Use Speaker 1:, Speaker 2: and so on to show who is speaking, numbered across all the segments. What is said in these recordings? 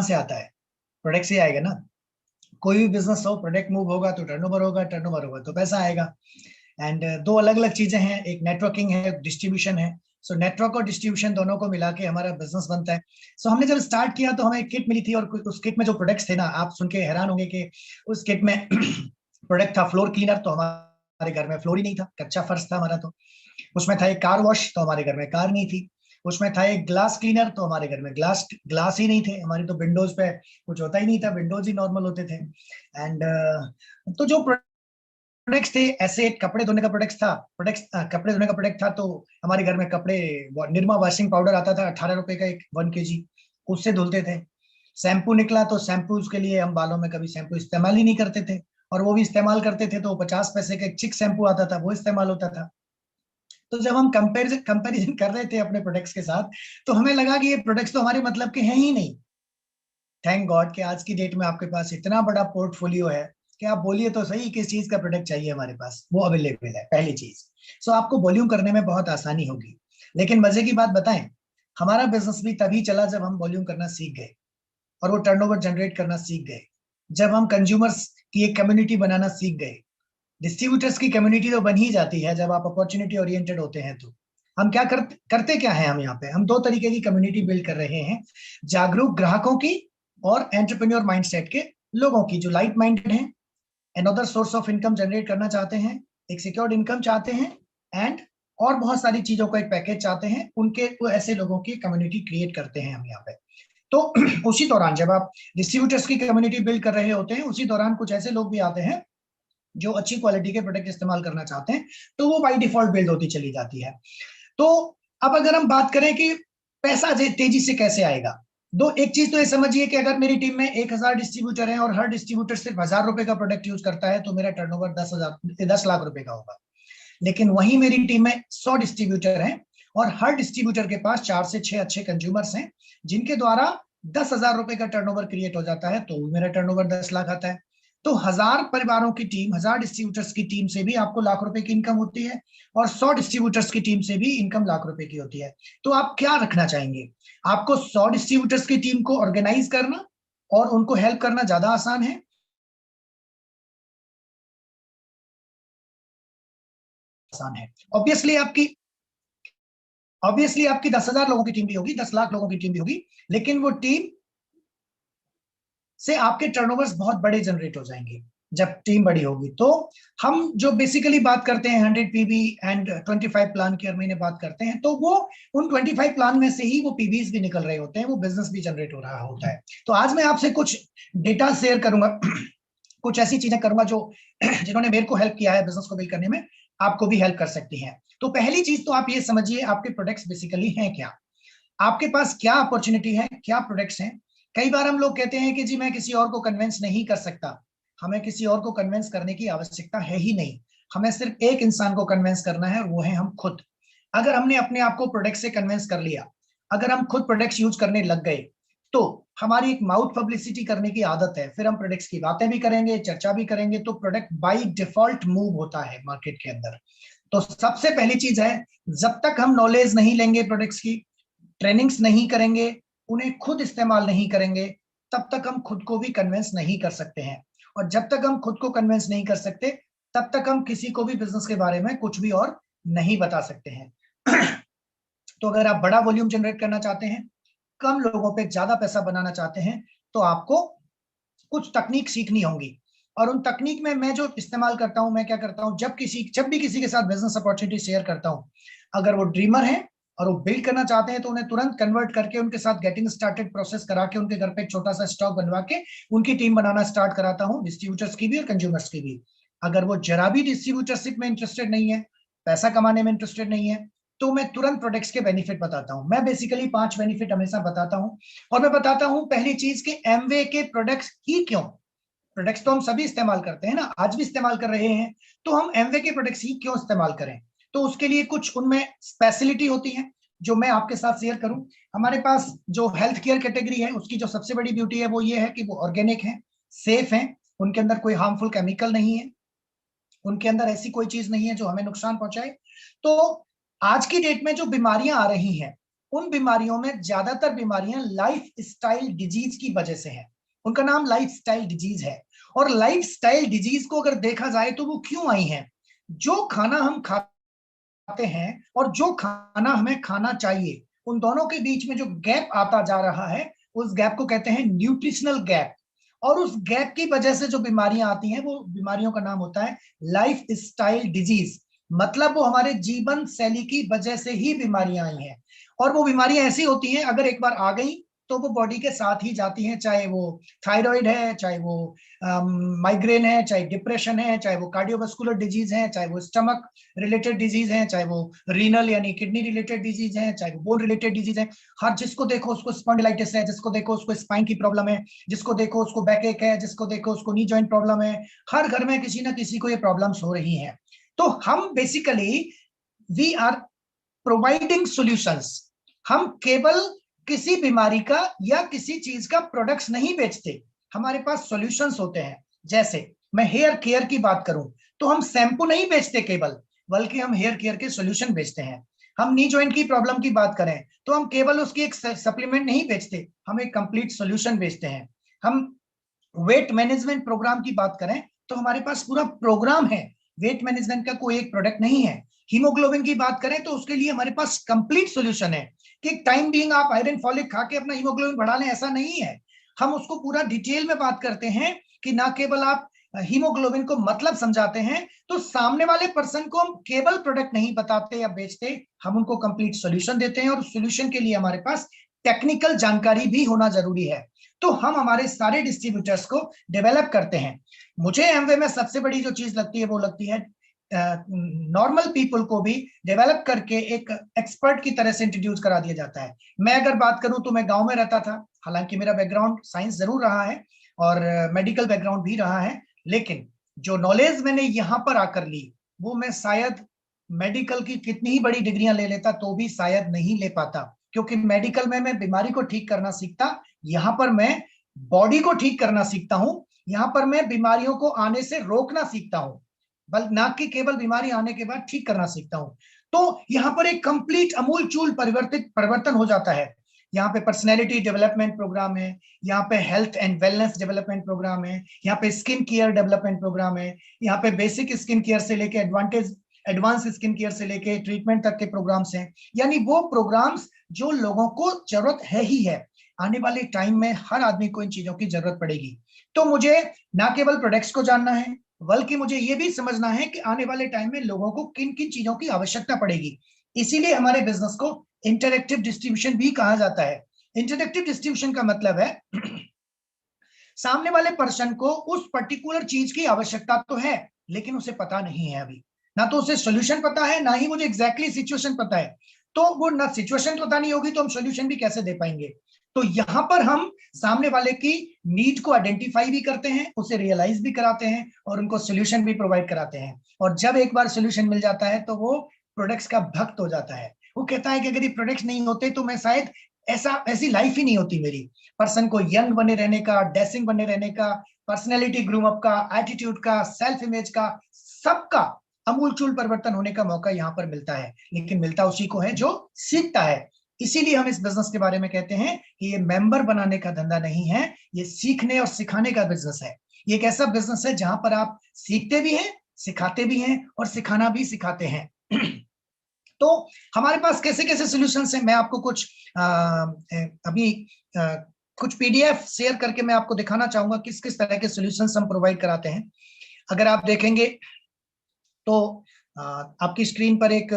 Speaker 1: से आता है? प्रोडक्ट से आएगा ना। कोई भी बिजनेस हो, प्रोडक्ट मूव होगा तो टर्नओवर होगा, टर्नओवर होगा तो पैसा आएगा। एंड दो अलग अलग चीजें हैं, एक नेटवर्किंग है, डिस्ट्रीब्यूशन है। सो नेटवर्क और डिस्ट्रीब्यूशन दोनों को मिला के हमारा बिजनेस बनता है। सो हमने जब स्टार्ट किया तो हमें एक किट मिली थी, और उस किट में जो प्रोडक्ट्स थे ना, आप सुन के हैरान होंगे कि उस किट में प्रोडक्ट था फ्लोर क्लीनर, तो हमारे घर में फ्लोर ही नहीं था, कच्चा फर्श था हमारा। तो उसमें था एक कार वॉश, तो हमारे घर में कार नहीं थी। उसमें था एक ग्लास क्लीनर, तो हमारे घर में ग्लास ग्लास ही नहीं थे। हमारी तो विंडोज पे कुछ होता ही नहीं था, विंडोज ही नॉर्मल होते थे। एंड तो जो प्रोडक्ट्स थे, ऐसे कपड़े धोने का प्रोडक्ट था, कपड़े धोने का प्रोडक्ट था, तो हमारे घर में कपड़े, निर्मा वॉशिंग पाउडर आता था 18 रुपए का एक, 1 kg, उससे धुलते थे। शैम्पू निकला, तो शैम्पू के लिए हम बालों में कभी शैम्पू इस्तेमाल ही नहीं करते थे, और वो भी इस्तेमाल करते थे तो 50 पैसे का एक चिक शैम्पू आता था, वो इस्तेमाल होता था। तो जब हम कंपैरिजन कर रहे थे अपने प्रोडक्ट्स के साथ, तो हमें लगा कि ये प्रोडक्ट्स तो हमारे मतलब के हैं ही नहीं। थैंक गॉड कि आज की डेट में आपके पास इतना बड़ा पोर्टफोलियो है कि आप बोलिए तो सही किस चीज का प्रोडक्ट चाहिए, हमारे पास वो अवेलेबल है, पहली चीज। सो आपको वॉल्यूम करने में बहुत आसानी होगी। लेकिन मजे की बात बताएं, हमारा बिजनेस भी तभी चला जब हम वॉल्यूम करना सीख गए, और वो टर्नओवर जनरेट करना सीख गए, जब हम कंज्यूमर्स की एक कम्युनिटी बनाना सीख गए। डिस्ट्रीब्यूटर्स की कम्युनिटी तो बन ही जाती है जब आप अपॉर्चुनिटी ओरिएंटेड होते हैं। तो हम क्या करते क्या है, हम यहाँ पे हम दो तरीके की कम्युनिटी बिल्ड कर रहे हैं। जागरूक ग्राहकों की, और एंटरप्रेन्योर माइंडसेट के लोगों की, जो लाइट माइंडेड हैं, another source of income generate करना चाहते हैं, एक सिक्योर्ड इनकम चाहते हैं, एंड और बहुत सारी चीजों का एक पैकेज चाहते हैं, उनके वो ऐसे लोगों की कम्युनिटी क्रिएट करते हैं हम यहाँ पे। तो उसी दौरान जब आप डिस्ट्रीब्यूटर्स की कम्युनिटी बिल्ड कर रहे होते हैं, उसी दौरान कुछ ऐसे लोग भी आते हैं जो अच्छी क्वालिटी के प्रोडक्ट इस्तेमाल करना चाहते हैं, तो वो बाई डिफॉल्ट बिल्ड होती चली जाती है। तो अब अगर हम बात करें कि पैसा तेजी से कैसे आएगा, दो एक चीज तो ये समझिए कि अगर मेरी टीम में 1000 डिस्ट्रीब्यूटर हैं और हर डिस्ट्रीब्यूटर सिर्फ 1000 रुपए का प्रोडक्ट यूज करता है, तो मेरा टर्नओवर 10 लाख रुपए का होगा। लेकिन वही मेरी टीम में 100 डिस्ट्रीब्यूटर हैं, और हर डिस्ट्रीब्यूटर के पास 4 से 6 अच्छे कंज्यूमर्स हैं, जिनके द्वारा 10,000 रुपए का टर्नओवर क्रिएट हो जाता है, तो मेरा टर्नओवर 10 लाख आता है। तो 1000 परिवारों की टीम, 1000 डिस्ट्रीब्यूटर्स की टीम से भी आपको लाख रुपए की इनकम होती है, और 100 डिस्ट्रीब्यूटर्स की टीम से भी इनकम लाख रुपए की होती है। तो आप क्या रखना चाहेंगे? आपको 100 डिस्ट्रीब्यूटर्स की टीम को ऑर्गेनाइज करना और उनको हेल्प करना ज्यादा आसान है, आसान है। ऑब्वियसली आपकी 10,000 लोगों की टीम भी होगी, 10 लाख लोगों की टीम भी होगी, लेकिन वो टीम से आपके टर्नओवर्स बहुत बड़े जनरेट हो जाएंगे जब टीम बड़ी होगी। तो हम जो बेसिकली बात करते हैं 100 पीबी एंड 25 प्लान की हर महीने बात करते हैं, तो वो उन 25 प्लान में से ही वो पीबीज भी निकल रहे होते हैं, वो बिजनेस भी जनरेट हो रहा होता है। तो आज मैं आपसे कुछ डेटा शेयर करूंगा, कुछ ऐसी चीजें करूंगा जो जिन्होंने मेरे को हेल्प किया है बिजनेस को बिल्ड करने में, आपको भी हेल्प कर सकती हैं। तो पहली चीज तो आप ये समझिए, आपके प्रोडक्ट्स बेसिकली हैं क्या, आपके पास क्या अपॉर्चुनिटी है, क्या प्रोडक्ट्स हैं। कई बार हम लोग कहते हैं कि जी मैं किसी और को कन्विंस नहीं कर सकता। हमें किसी और को कन्विंस करने की आवश्यकता है ही नहीं, हमें सिर्फ एक इंसान को कन्विंस करना है, और वो है हम खुद। अगर हमने अपने आप को प्रोडक्ट से कन्विंस कर लिया, अगर हम खुद प्रोडक्ट्स यूज करने लग गए, तो हमारी एक माउथ पब्लिसिटी करने की आदत है, फिर हम प्रोडक्ट्स की बातें भी करेंगे, चर्चा भी करेंगे, तो प्रोडक्ट बाई डिफॉल्ट मूव होता है मार्केट के अंदर। तो सबसे पहली चीज है, जब तक हम नॉलेज नहीं लेंगे प्रोडक्ट्स की, ट्रेनिंग्स नहीं करेंगे, उन्हें खुद इस्तेमाल नहीं करेंगे, तब तक हम खुद को भी कन्विंस नहीं कर सकते हैं। और जब तक हम खुद को कन्विंस नहीं कर सकते, तब तक हम किसी को भी बिजनेस के बारे में कुछ भी और नहीं बता सकते हैं। तो अगर आप बड़ा वॉल्यूम जनरेट करना चाहते हैं, कम लोगों पे ज्यादा पैसा बनाना चाहते हैं, तो आपको कुछ तकनीक सीखनी होंगी। और उन तकनीक में मैं जो इस्तेमाल करता हूं, मैं क्या करता हूं, जब भी किसी के साथ बिजनेस अपॉर्चुनिटी शेयर करता हूं, अगर वो ड्रीमर है और वो बिल्ड करना चाहते हैं, तो उन्हें तुरंत कन्वर्ट करके उनके साथ गेटिंग स्टार्टेड प्रोसेस करा के, उनके घर पे एक छोटा सा स्टॉक बनवा के उनकी टीम बनाना स्टार्ट कराता हूं, डिस्ट्रीब्यूटर्स की भी और कंज्यूमर्स की भी। अगर वो जरा भी डिस्ट्रीब्यूटरशिप में इंटरेस्टेड नहीं है, पैसा कमाने में इंटरेस्टेड नहीं है, तो मैं तुरंत प्रोडक्ट्स के बेनिफिट बताता हूं। मैं बेसिकली 5 बेनिफिट हमेशा बताता हूं, और मैं बताता हूं पहली चीज के एमवे के प्रोडक्ट्स ही क्यों। प्रोडक्ट्स तो हम सभी इस्तेमाल करते हैं ना, आज भी इस्तेमाल कर रहे हैं, तो हम एमवे के प्रोडक्ट्स ही क्यों इस्तेमाल करें। तो उसके लिए कुछ उनमें स्पेशलिटी होती है जो मैं आपके साथ शेयर करूं। हमारे पास जो हेल्थ केयर कैटेगरी है, उसकी जो सबसे बड़ी ब्यूटी है वो ये है कि वो ऑर्गेनिक है, सेफ है, उनके अंदर कोई हार्मफुल केमिकल नहीं है, उनके अंदर ऐसी कोई चीज नहीं है जो हमें नुकसान पहुंचाए। तो आज की डेट में जो बीमारियां आ रही हैं, उन बीमारियों में ज्यादातर बीमारियां लाइफ स्टाइल डिजीज की वजह से है। उनका नाम लाइफ स्टाइल डिजीज है। और लाइफ स्टाइल डिजीज को अगर देखा जाए तो वो क्यों आई है? जो खाना हम खाते हैं और जो खाना हमें खाना चाहिए, उन दोनों के बीच में जो गैप आता जा रहा है, उस गैप को कहते हैं न्यूट्रिशनल गैप। और उस गैप की वजह से जो बीमारियां आती हैं, वो बीमारियों का नाम होता है लाइफ स्टाइल डिजीज। मतलब वो हमारे जीवन शैली की वजह से ही बीमारियां आई हैं। और वो बीमारियां ऐसी होती हैं, अगर एक बार आ गई तो वो बॉडी के साथ ही जाती हैं, चाहे वो थायराइड है, चाहे वो माइग्रेन है, चाहे डिप्रेशन है, चाहे वो कार्डियोवास्कुलर डिजीज है, चाहे वो स्टमक रिलेटेड डिजीज है, चाहे वो रीनल यानी किडनी रिलेटेड डिजीज है, चाहे वो बोन रिलेटेड डिजीज है। हर जिसको देखो उसको स्पॉन्डिलाइटिस है, जिसको देखो उसको स्पाइन की प्रॉब्लम है, जिसको देखो उसको बैक एक है, जिसको देखो उसको नी जॉइंट प्रॉब्लम है। हर घर में किसी ना किसी को ये प्रॉब्लम्स हो रही हैं। तो हम basically we are providing solutions. हम केवल किसी बीमारी का या किसी चीज का प्रोडक्ट्स नहीं बेचते, हमारे पास सॉल्यूशंस होते हैं। जैसे मैं हेयर केयर की बात करूं तो हम शैम्पू नहीं बेचते केवल, बल्कि हम हेयर केयर के सॉल्यूशन बेचते हैं। हम नी जॉइंट की प्रॉब्लम की बात करें तो हम केवल उसकी एक सप्लीमेंट नहीं बेचते, हम एक कंप्लीट सॉल्यूशन बेचते हैं। हम वेट मैनेजमेंट प्रोग्राम की बात करें तो हमारे पास पूरा प्रोग्राम है, वेट मैनेजमेंट का कोई एक प्रोडक्ट नहीं है। हीमोग्लोबिन की बात करें तो उसके लिए हमारे पास कंप्लीट सॉल्यूशन है कि टाइम बीइंग आप आयरन फॉलिक खा के अपना हीमोग्लोबिन बढ़ा लें, ऐसा नहीं है। हम उसको पूरा डिटेल में बात करते हैं कि ना केवल आप हीमोग्लोबिन को मतलब समझाते हैं, तो सामने वाले पर्सन को हम केवल प्रोडक्ट नहीं बताते या बेचते, हम उनको कंप्लीट सॉल्यूशन देते हैं। और सॉल्यूशन के लिए हमारे पास टेक्निकल जानकारी भी होना जरूरी है। तो हम हमारे सारे डिस्ट्रीब्यूटर्स को डेवलप करते हैं। मुझे एमवे में सबसे बड़ी जो चीज लगती है वो लगती है नॉर्मल पीपल को भी डेवलप करके एक एक्सपर्ट की तरह से इंट्रोड्यूस करा दिया जाता है। मैं अगर बात करूं तो मैं गांव में रहता था, हालांकि मेरा बैकग्राउंड साइंस जरूर रहा है और मेडिकल बैकग्राउंड भी रहा है, लेकिन जो नॉलेज मैंने यहां पर आकर ली वो मैं शायद मेडिकल की कितनी ही बड़ी डिग्रियां ले लेता तो भी शायद नहीं ले पाता। क्योंकि मेडिकल में मैं बीमारी को ठीक करना सीखता, यहाँ पर मैं बॉडी को ठीक करना सीखता हूं। यहाँ पर मैं बीमारियों को आने से रोकना सीखता हूं, बल ना कि केवल बीमारी आने के बाद ठीक करना सीखता हूं। तो यहाँ पर एक कंप्लीट अमूलचूल परिवर्तन हो जाता है। यहाँ पे पर्सनैलिटी डेवलपमेंट प्रोग्राम है, यहाँ पे health and wellness development programme है, यहाँ पे स्किन केयर डेवलपमेंट प्रोग्राम है, यहाँ पे बेसिक स्किन केयर से लेके एडवांस स्किन केयर से लेके ट्रीटमेंट तक के प्रोग्राम्स हैं। यानी वो प्रोग्राम्स जो लोगों को जरूरत है ही है। आने वाले टाइम में हर आदमी को इन चीजों की जरूरत पड़ेगी। तो मुझे ना केवल प्रोडक्ट्स को जानना है, बल्कि मुझे ये भी समझना है कि आने वाले टाइम में लोगों को किन किन चीजों की आवश्यकता पड़ेगी। इसीलिए हमारे बिजनेस को इंटरएक्टिव डिस्ट्रीब्यूशन भी कहा जाता है। इंटरएक्टिव डिस्ट्रीब्यूशन का मतलब है सामने वाले पर्सन को उस पर्टिकुलर चीज की आवश्यकता तो है, लेकिन उसे पता नहीं है अभी। ना तो उसे सॉल्यूशन पता है, ना ही मुझे एग्जैक्टली सिचुएशन पता है। तो वो ना सिचुएशन पता नहीं होगी तो हम सॉल्यूशन भी कैसे दे पाएंगे। तो यहां पर हम सामने वाले की नीड को आइडेंटिफाई भी करते हैं, उसे रियलाइज भी कराते हैं और उनको सॉल्यूशन भी प्रोवाइड कराते हैं। और जब एक बार सॉल्यूशन मिल जाता है तो वो प्रोडक्ट्स का भक्त हो जाता है। वो कहता है कि अगर ये प्रोडक्ट्स नहीं होते तो मैं शायद ऐसी लाइफ ही नहीं होती मेरी। पर्सन को यंग बने रहने का, डैशिंग बने रहने का, पर्सनैलिटी ग्रूम अप का, एटीट्यूड का, सेल्फ इमेज का, सबका अमूलचूल परिवर्तन होने का मौका यहाँ पर मिलता है। लेकिन मिलता उसी को है जो सीखता है। इसीलिए हम इस बिजनेस के बारे में कहते हैं कि ये मेंबर बनाने का धंधा नहीं है, ये सीखने और सिखाने का बिजनेस है। ये एक ऐसा बिजनेस है जहां पर आप सीखते भी हैं, सिखाते भी हैं और सिखाना भी सिखाते हैं। तो हमारे पास कैसे कैसे सॉल्यूशंस हैं, मैं आपको कुछ अभी कुछ पीडीएफ शेयर करके मैं आपको दिखाना चाहूंगा किस किस तरह के सॉल्यूशंस हम प्रोवाइड कराते हैं। अगर आप देखेंगे तो आपकी स्क्रीन पर एक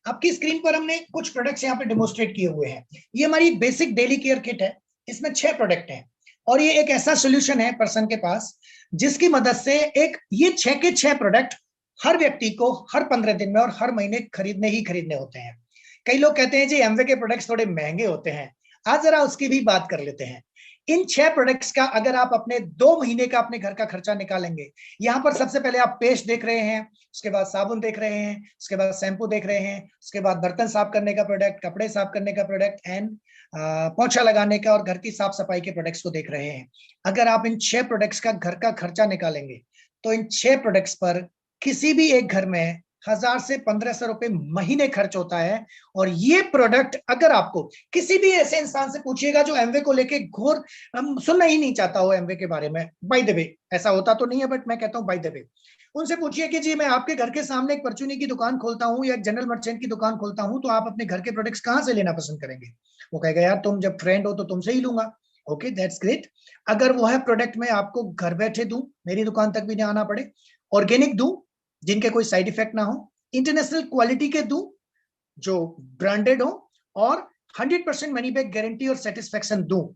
Speaker 1: आपकी स्क्रीन पर हमने कुछ प्रोडक्ट्स यहाँ पे डेमोस्ट्रेट किए हुए हैं। ये हमारी बेसिक डेली केयर किट है, इसमें 6 प्रोडक्ट हैं और ये एक ऐसा सॉल्यूशन है पर्सन के पास जिसकी मदद से एक ये 6 के 6 प्रोडक्ट हर व्यक्ति को हर 15 दिन में और हर महीने खरीदने होते हैं। कई लोग कहते हैं जी एमवे के प्रोडक्ट्स थोड़े महंगे होते हैं, आज जरा उसकी भी बात कर लेते हैं। इन 6 प्रोडक्ट्स का अगर आप अपने 2 महीने का अपने घर का खर्चा निकालेंगे, यहाँ पर सबसे पहले आप पेस्ट देख रहे हैं, उसके बाद साबुन देख रहे हैं, उसके बाद शैम्पू देख रहे हैं, उसके बाद बर्तन साफ करने का प्रोडक्ट, कपड़े साफ करने का प्रोडक्ट एंड पोछा लगाने का और घर की साफ सफाई के प्रोडक्ट्स को देख रहे हैं। अगर आप इन 6 प्रोडक्ट्स का घर का खर्चा निकालेंगे तो इन 6 प्रोडक्ट्स पर किसी भी एक घर में 1000 से 1500 रुपए महीने खर्च होता है। और ये प्रोडक्ट अगर आपको किसी भी ऐसे इंसान से पूछिएगा जो एमवे को लेके घोर सुनना ही नहीं चाहता हो एमवे के बारे में, बाय द वे ऐसा होता तो नहीं है बट मैं कहता हूं बाय द वे, उनसे पूछिए कि जी मैं आपके घर के सामने एक परचूनी की दुकान खोलता हूं या एक जनरल मर्चेंट की दुकान खोलता हूं, तो आप अपने घर के प्रोडक्ट्स कहां से लेना पसंद करेंगे? वो कहेगा यार तुम जब फ्रेंड हो तो तुमसे ही लूंगा। Okay that's great. अगर वो है प्रोडक्ट मैं आपको घर बैठे दूं, मेरी दुकान तक भी नहीं आना पड़े, ऑर्गेनिक दूं जिनके कोई साइड इफेक्ट ना हो, इंटरनेशनल क्वालिटी के दूं जो ब्रांडेड हो, और 100% मनी बैक गारंटी और सेटिस्फेक्शन दूं,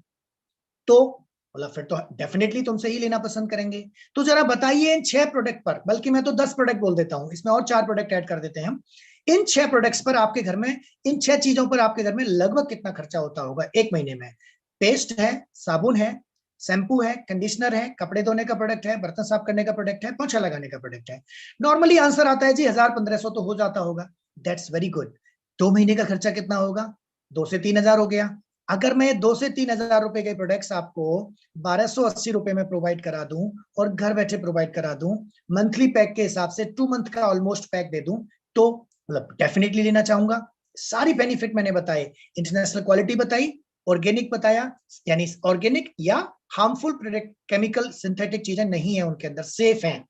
Speaker 1: तो बोला फिर तो डेफिनेटली तुमसे ही लेना पसंद करेंगे। तो जरा बताइए इन 6 प्रोडक्ट पर, बल्कि मैं तो 10 प्रोडक्ट बोल देता हूं, इसमें और 4 प्रोडक्ट ऐड कर देते हैं हम, इन 6 प्रोडक्ट्स पर आपके घर में, इन 6 चीजों पर आपके घर में लगभग कितना खर्चा होता होगा एक महीने में? पेस्ट है, साबुन है, शैम्पू है, कंडीशनर है, कपड़े धोने का प्रोडक्ट है, बर्तन साफ करने का प्रोडक्ट है, पोछा लगाने का प्रोडक्ट है। नॉर्मली आंसर आता है जी 1000-1500 तो हो जाता होगा। That's very good. 2 महीने का खर्चा कितना होगा? 2 से 3000 हो गया। अगर मैं 2 से 3000 रुपए के प्रोडक्ट्स आपको 1280 रुपए में प्रोवाइड करा दूं और घर बैठे प्रोवाइड करा दूं, मंथली पैक के हिसाब से 2 मंथ का ऑलमोस्ट पैक दे दूं, तो मतलब डेफिनेटली लेना चाहूंगा। सारी बेनिफिट मैंने बताए, इंटरनेशनल क्वालिटी बताई, ऑर्गेनिक बताया, यानी ऑर्गेनिक या हार्मफुल प्रोडक्ट, केमिकल सिंथेटिक चीजें नहीं है उनके अंदर, सेफ हैं,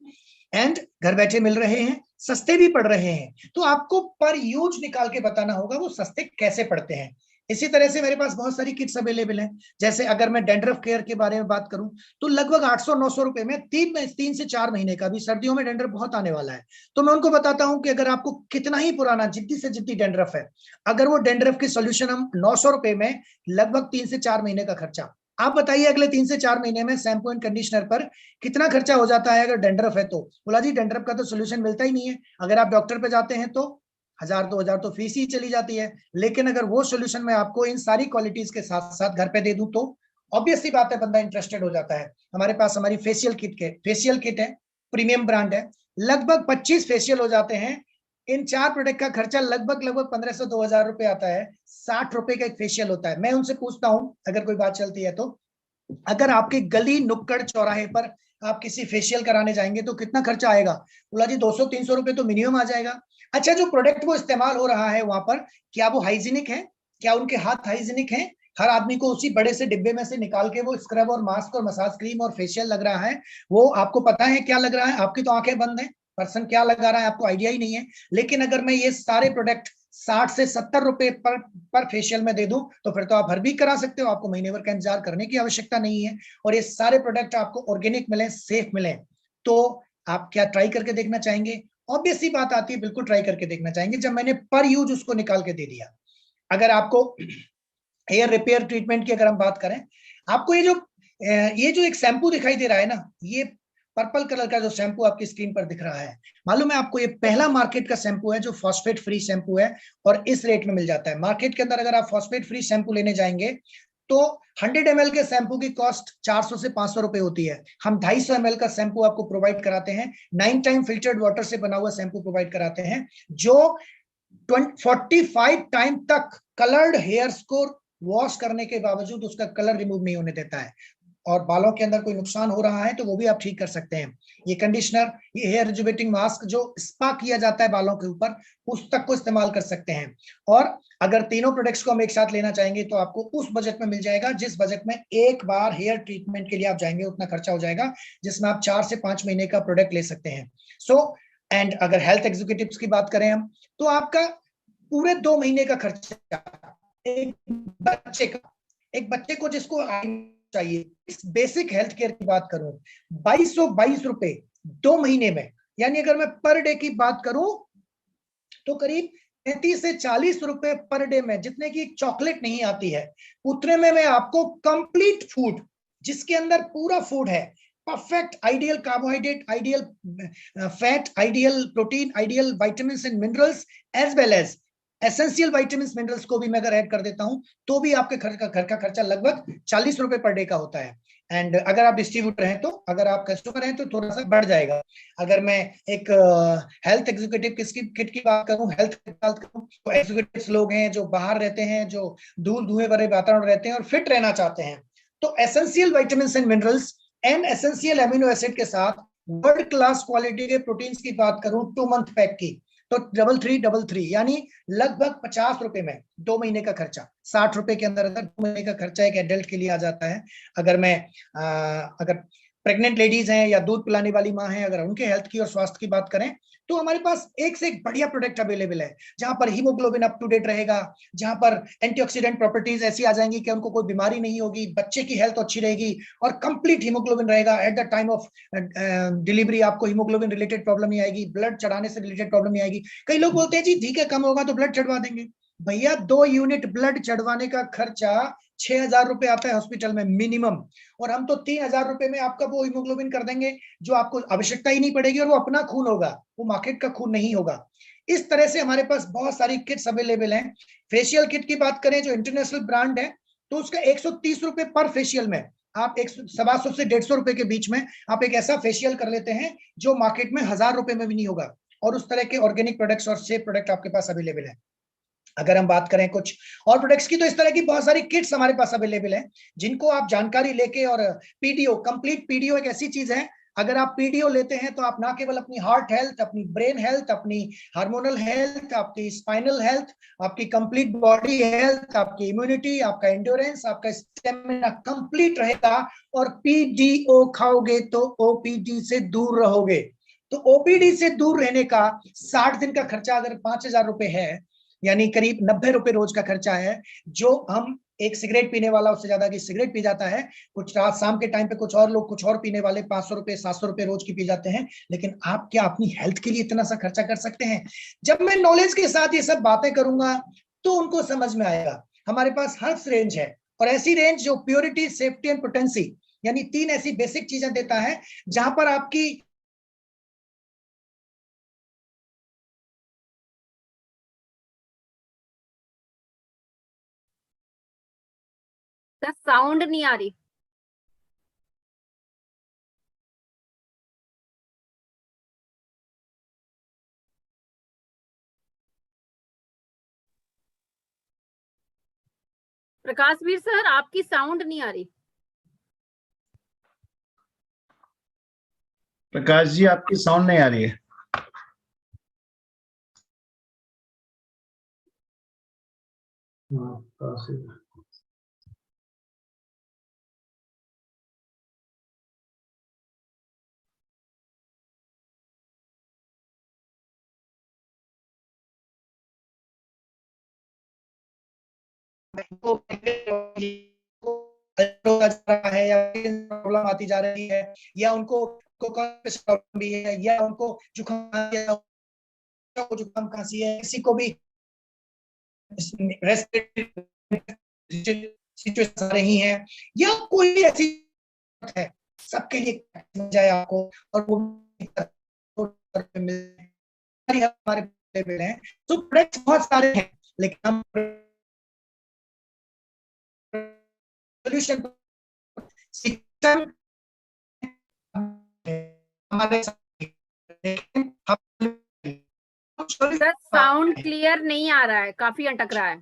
Speaker 1: एंड घर बैठे मिल रहे हैं, सस्ते भी पड़ रहे हैं। तो आपको पर यूज निकाल के बताना होगा वो सस्ते कैसे पड़ते हैं। इसी तरह से मेरे पास बहुत सारी किट्स अवेलेबल हैं। जैसे अगर मैं डैंड्रफ केयर के बारे में बात करूं तो लगभग 800-900 रुपए में 3 से 4 महीने का, भी सर्दियों में डैंड्रफ बहुत आने वाला है, तो मैं उनको बताता हूं कि अगर आपको कितना ही पुराना जिद्दी से जिद्दी डैंड्रफ है, अगर वो डैंड्रफ की सोल्यूशन हम 900 रुपए में, लगभग 3 से 4 महीने का खर्चा। आप बताइए अगले 3 से 4 महीने में शैम्पू एंड कंडीशनर पर कितना खर्चा हो जाता है अगर डैंड्रफ है तो? बोला जी डैंड्रफ का तो सोल्यूशन मिलता ही नहीं है, अगर आप डॉक्टर पे जाते हैं तो 1000-2000 तो फीस ही चली जाती है। लेकिन अगर वो सोल्यूशन मैं आपको इन सारी क्वालिटीज के साथ साथ घर पे दे दूं तो ऑब्वियसली बात है बंदा इंटरेस्टेड हो जाता है। हमारे पास हमारी फेशियल किट है, प्रीमियम ब्रांड है, लगभग 25 फेशियल हो जाते हैं। इन 4 प्रोडक्ट का खर्चा लगभग 1500-2000 रुपए आता है। 60 रुपए का एक फेशियल होता है। मैं उनसे पूछता हूं अगर कोई बात चलती है तो, अगर आपके गली नुक्कड़ चौराहे पर आप किसी फेशियल कराने जाएंगे तो कितना खर्चा आएगा? बोला जी 200-300 रुपए तो मिनिमम आ जाएगा। अच्छा जो प्रोडक्ट वो इस्तेमाल हो रहा है वहां पर, क्या वो हाइजीनिक है? क्या उनके हाथ हाइजीनिक है? हर आदमी को उसी बड़े से डिब्बे में से निकाल के वो स्क्रब और मास्क और मसाज क्रीम और फेशियल लग रहा है, वो आपको पता है क्या लग रहा है? आपकी तो आंखें बंद है, पर्सन क्या लगा रहा है आपको आइडिया ही नहीं है। लेकिन अगर मैं ये सारे प्रोडक्ट 60 से 70 रुपए पर फेशियल में दे दूं तो फिर तो आप हर वीक करा सकते हो, आपको महीने भर का इंतजार करने की आवश्यकता नहीं है। और ये सारे प्रोडक्ट आपको ऑर्गेनिक मिले, सेफ मिले, तो आप क्या ट्राई करके देखना चाहेंगे? ऑब्वियसली बात आती है, बिल्कुल ट्राई करके देखना चाहेंगे जब मैंने पर यूज उसको निकाल के दे दिया। अगर आपको हेयर रिपेयर ट्रीटमेंट की अगर हम बात करें, आपको ये जो एक शैम्पू दिखाई दे रहा है ना, ये पर्पल कलर का जो शैम्पू आपकी स्क्रीन पर दिख रहा है, मालूम है आपको ये पहला मार्केट का शैम्पू है जो फॉस्फेट फ्री शैम्पू है, और इस रेट में मिल जाता है। मार्केट के अंदर अगर आप फॉस्फेट फ्री शैम्पू लेने जाएंगे तो 100 ml के शैम्पू की कॉस्ट 400 से 500 रुपए होती है। हम 250 ml का शैम्पू आपको प्रोवाइड कराते हैं, 9 टाइम फिल्टर्ड वाटर से बना हुआ शैम्पू प्रोवाइड कराते हैं, जो 45 टाइम तक कलर्ड हेयर्स को वॉश करने के बावजूद उसका कलर रिमूव नहीं होने देता है, और बालों के अंदर कोई नुकसान हो रहा है तो वो भी आप ठीक कर सकते हैं। ये कंडीशनर, ये हेयर रिजुवेटिंग मास्क जो स्पा किया जाता है बालों के ऊपर, उस तक को इस्तेमाल कर सकते हैं। और अगर तीनों प्रोडक्ट्स को हम एक साथ लेना चाहेंगे तो आपको उस बजट में मिल जाएगा जिस बजट में एक बार हेयर ट्रीटमेंट के लिए आप जाएंगे उतना खर्चा हो जाएगा, जिसमें आप 4 से 5 महीने का प्रोडक्ट ले सकते हैं। एंड अगर हेल्थ एग्जीक्यूटिव्स की बात करें हम, तो आपका पूरे 2 महीने का खर्चा एक बच्चे को जिसको चाहिए, इस बेसिक हेल्थ केयर की बात करूं, 2222 रुपए 2 महीने में, यानी अगर मैं पर डे की बात करूं तो करीब 35 से 40 रुपए पर डे में, जितने की एक चॉकलेट नहीं आती है उतने में मैं आपको कंप्लीट फूड, जिसके अंदर पूरा फूड है, perfect ideal carbohydrate, ideal fat, ideal protein, ideal vitamins and minerals, as well as essential vitamins minerals को भी मैं अगर ऐड कर देता हूं तो भी आपके घर का खर्चा लगभग 40 रुपए पर डे का होता है। एंड अगर आप डिस्ट्रीब्यूटर हैं तो, अगर आप कस्टमर हैं तो थोड़ा सा बढ़ जाएगा। अगर मैं एक हेल्थ एग्जीक्यूटिव किट की बात करूं, हेल्थ की बात करूं, तो एग्जीक्यूटिव्स लोग हैं जो बाहर रहते हैं, जो दूर धुएं भरे वातावरण रहते हैं और फिट रहना चाहते हैं, तो essential vitamins and minerals and essential amino acid के साथ वर्ल्ड क्लास क्वालिटी के प्रोटीन्स की बात करूं 2 मंथ पैक की, तो 3333 यानी लगभग 50 रुपए में 2 महीने का खर्चा, 60 रुपए के अंदर अंदर 2 महीने का खर्चा एक एडल्ट के लिए आ जाता है। अगर प्रेग्नेंट लेडीज हैं या दूध पिलाने वाली माँ है, अगर उनके हेल्थ की और स्वास्थ्य की बात करें तो हमारे पास एक से एक बढ़िया प्रोडक्ट अवेलेबल है, जहां पर हीमोग्लोबिन अप टू डेट रहेगा, जहां पर एंटीऑक्सीडेंट प्रॉपर्टीज ऐसी आ जाएंगी कि उनको कोई बीमारी नहीं होगी, बच्चे की हेल्थ अच्छी रहेगी और कंप्लीट हीमोग्लोबिन रहेगा। At the time of delivery आपको हीमोग्लोबिन रिलेटेड प्रॉब्लम नहीं आएगी, ब्लड चढ़ाने से रिलेटेड प्रॉब्लम नहीं आएगी। कई लोग बोलते हैं जी ठीक है, कम होगा तो ब्लड चढ़वा देंगे। भैया 2 यूनिट ब्लड चढ़वाने का खर्चा 6,000 रुपए आता है हॉस्पिटल में मिनिमम, और हम तो 3,000 रुपए में आपका वो हीमोग्लोबिन कर देंगे जो आपको आवश्यकता ही नहीं पड़ेगी, और वो अपना खून होगा, वो मार्केट का खून नहीं होगा। इस तरह से हमारे पास बहुत सारी किट्स अवेलेबल हैं। फेशियल किट की बात करें जो इंटरनेशनल ब्रांड है, तो उसका 130 रुपए पर फेशियल में, आप 125 से 150 रुपए के बीच में आप एक ऐसा फेशियल कर लेते हैं जो मार्केट में 1,000 रुपए में भी नहीं होगा। और उस तरह के ऑर्गेनिक प्रोडक्ट्स और सेफ प्रोडक्ट आपके पास अवेलेबल है। अगर हम बात करें कुछ और प्रोडक्ट्स की, तो इस तरह की बहुत सारी किट्स हमारे पास अवेलेबल है, जिनको आप जानकारी लेके, और पीडीओ, कंप्लीट पीडीओ एक ऐसी चीज है, अगर आप पीडीओ लेते हैं तो आप ना केवल अपनी हार्ट हेल्थ, अपनी ब्रेन हेल्थ, अपनी हार्मोनल हेल्थ, आपकी स्पाइनल हेल्थ, आपकी कंप्लीट बॉडी हेल्थ, आपकी इम्यूनिटी, आपका एंड्योरेंस, आपका स्टेमिना कंप्लीट रहेगा। और पीडीओ खाओगे तो ओपीडी से दूर रहोगे। तो ओपीडी से दूर रहने का 60 दिन का खर्चा अगर 5,000 रुपए है, यानी करीब 90 रुपए रोज का खर्चा है, जो हम, एक सिगरेट पीने वाला उससे ज्यादा की सिगरेट पी जाता है, कुछ रात शाम के टाइम पे कुछ और लोग कुछ और पीने वाले 500 रुपए 700 रुपए रोज की पी जाते हैं। लेकिन आप क्या अपनी हेल्थ के लिए इतना सा खर्चा कर सकते हैं? जब मैं नॉलेज के साथ ये सब बातें करूंगा तो उनको समझ में आएगा। हमारे पास हर्ब्स रेंज है, और ऐसी रेंज जो प्योरिटी, सेफ्टी एंड पोटेंसी, यानी 3 ऐसी बेसिक चीजें देता है, जहां पर आपकी
Speaker 2: साउंड नहीं आ रही। प्रकाश वीर सर, आपकी साउंड नहीं आ रही।
Speaker 3: प्रकाश जी, आपकी साउंड नहीं आ रही है।
Speaker 1: है या प्रॉब्लम आती जा रही है, या उनको प्रॉब्लम भी है, या उनको जुकाम खांसी है, किसी को भी सिचुएशन आ रही है, या कोई भी ऐसी है, सबके लिए जाए आपको, और वो हमारे हैं। तो प्रोडक्ट्स बहुत सारे हैं, लेकिन हम सोल्यूशन हमारे
Speaker 2: साउंड क्लियर नहीं आ रहा है, काफी अटक रहा है।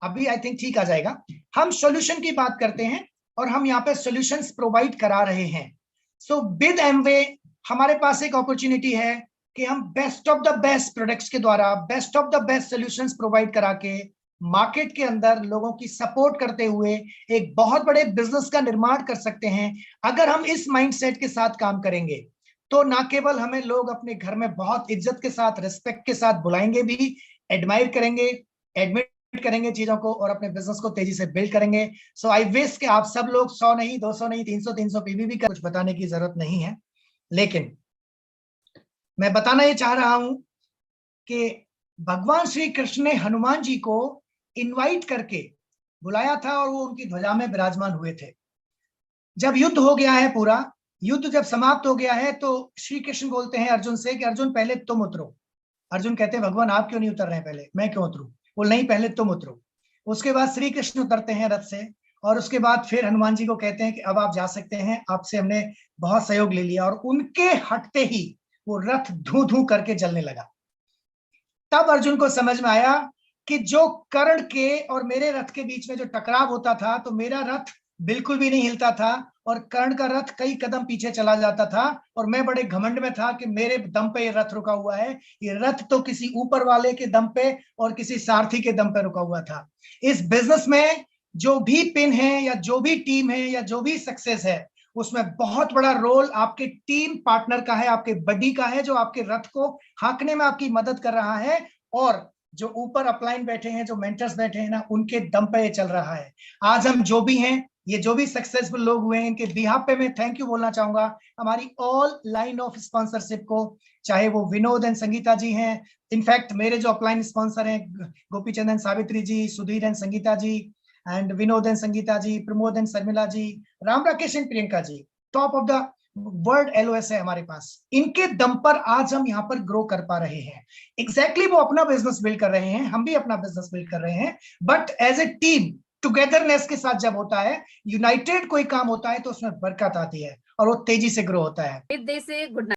Speaker 1: अभी आई थिंक ठीक आ जाएगा। हम सॉल्यूशन की बात करते हैं, और हम यहाँ पे सॉल्यूशंस प्रोवाइड करा रहे हैं। सो विद एमवे हमारे पास एक अपॉर्चुनिटी है कि हम best of the best products के द्वारा best of the best solutions provide करा के मार्केट के अंदर लोगों की सपोर्ट करते हुए एक बहुत बड़े बिजनेस का निर्माण कर सकते हैं। अगर हम इस माइंडसेट के साथ काम करेंगे, तो ना केवल हमें लोग अपने घर में बहुत इज्जत के साथ, रिस्पेक्ट के साथ बुलाएंगे भी, एडमायर करेंगे, एडमिट करेंगे चीजों को, और अपने बिजनेस को तेजी से बिल्ड करेंगे। सो आई विश कि आप सब लोग 100 नहीं, 200 नहीं, 300 पीवी का कुछ बताने की जरूरत नहीं है, लेकिन मैं बताना ये चाह रहा हूं कि भगवान श्री कृष्ण ने हनुमान जी को इनवाइट करके बुलाया था, और वो उनकी ध्वजा में विराजमान हुए थे। जब युद्ध हो गया है, पूरा युद्ध जब समाप्त हो गया है, तो श्री कृष्ण बोलते हैं अर्जुन से कि अर्जुन पहले तुम उतरो। अर्जुन कहते हैं भगवान आप क्यों नहीं उतर रहे हैं, पहले मैं क्यों उतरूं? बोल नहीं, पहले तुम उतरो। उसके बाद श्री कृष्ण उतरते हैं रथ से, और उसके बाद फिर हनुमान जी को कहते हैं कि अब आप जा सकते हैं, आपसे हमने बहुत सहयोग ले लिया। और उनके हटते ही वो रथ धू धू करके जलने लगा। तब अर्जुन को समझ में आया कि जो कर्ण के और मेरे रथ के बीच में जो टकराव होता था, तो मेरा रथ बिल्कुल भी नहीं हिलता था और कर्ण का रथ कई कदम पीछे चला जाता था और मैं बड़े घमंड में था कि मेरे दम पे ये रथ रुका हुआ है। ये रथ तो किसी ऊपर वाले के दम पे और किसी सारथी के दम पे रुका हुआ था। इस बिजनेस में जो भी पिन है या जो भी टीम है या जो भी सक्सेस है, उसमें बहुत बड़ा रोल आपके टीम पार्टनर का है, आपके बडी का है, जो आपके रथ को हाँकने में आपकी मदद कर रहा है। और जो ऊपर अपलाइन बैठे हैं, जो मेंटर्स बैठे हैं ना, उनके दम पे ये चल रहा है। आज हम जो भी हैं, ये जो भी सक्सेसफुल लोग हुए हैं, इनके बिहाफ पे मैं थैंक यू बोलना चाहूंगा हमारी ऑल लाइन ऑफ स्पॉन्सरशिप को, चाहे वो विनोद एंड संगीता जी हैं। इनफैक्ट मेरे जो अपलाइन स्पॉन्सर हैं, Gopi Chandan Savitri ji, Sudhir and Sangeeta ji, and Vinod and Sangeeta ji, Pramod and Sharmila ji, Ram Rakesh and Priyanka ji, top of the world LOS है हमारे पास। इनके दम पर आज हम यहाँ पर ग्रो कर पा रहे हैं। एग्जैक्टली वो अपना बिजनेस बिल्ड कर रहे हैं, हम भी अपना बिजनेस बिल्ड कर रहे हैं, but as a team togetherness के साथ जब होता है, यूनाइटेड कोई काम होता है, तो उसमें बरकत आती है और वो तेजी से ग्रो होता है।
Speaker 2: With this good